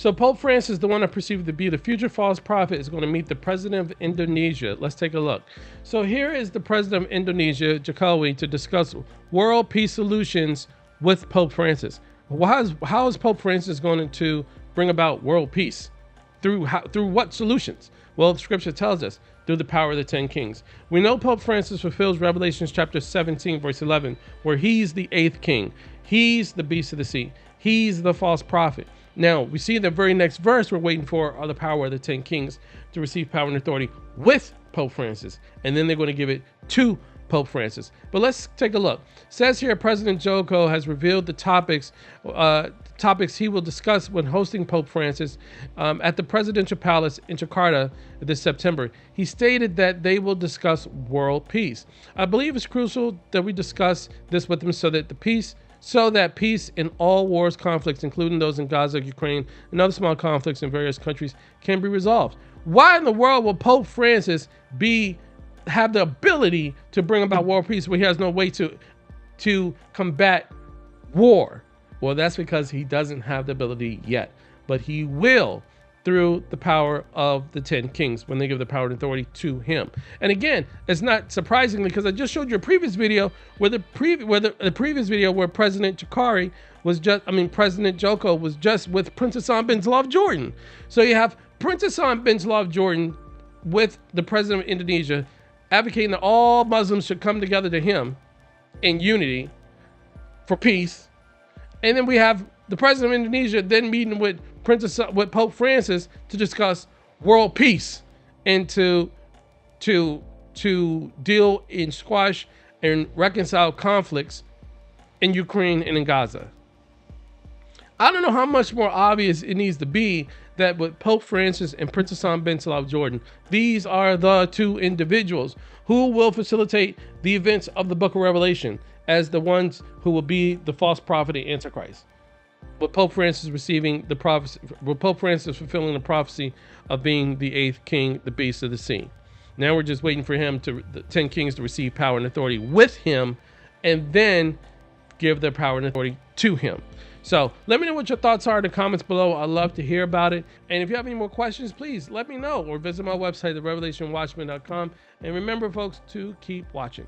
So Pope Francis, the one I perceive to be the future false prophet, is going to meet the president of Indonesia. Let's take a look. So here is the president of Indonesia, Jokowi, to discuss world peace solutions with Pope Francis. How is Pope Francis going to bring about world peace? Through what solutions? Well, Scripture tells us through the power of the 10 kings. We know Pope Francis fulfills Revelation chapter 17, verse 11, where he's the 8th king. He's the beast of the sea. He's the false prophet. Now, we see the very next verse we're waiting for are the power of the 10 kings to receive power and authority with Pope Francis. And then they're going to give it to Pope Francis. But let's take a look. It says here, President Joko has revealed the topics he will discuss when hosting Pope Francis at the presidential palace in Jakarta this September. He stated that they will discuss world peace. I believe it's crucial that we discuss this with them so that peace in all wars, conflicts, including those in Gaza, Ukraine, and other small conflicts in various countries, can be resolved. Why in the world will Pope Francis have the ability to bring about world peace when he has no way to combat war? Well, that's because he doesn't have the ability yet, but he will through the power of the 10 kings when they give the power and authority to him. And again, it's not surprising because I just showed you a previous video where President Joko was just with Princess bin Salman of Jordan. So you have Princess bin Salman of Jordan with the president of Indonesia advocating that all Muslims should come together to him in unity for peace. And then we have the president of Indonesia then meeting with Pope Francis to discuss world peace and to deal in squash and reconcile conflicts in Ukraine and in Gaza. I don't know how much more obvious it needs to be that with Pope Francis and Princess bin Salman of Jordan, these are the two individuals who will facilitate the events of the book of Revelation as the ones who will be the false prophet and Antichrist. With Pope Francis receiving the prophecy, with Pope Francis fulfilling the prophecy of being the 8th king, the beast of the sea. Now we're just waiting for the 10 kings to receive power and authority with him and then give their power and authority to him. So let me know what your thoughts are in the comments below. I'd love to hear about it. And if you have any more questions, please let me know or visit my website, therevelationwatchman.com. And remember, folks, to keep watching.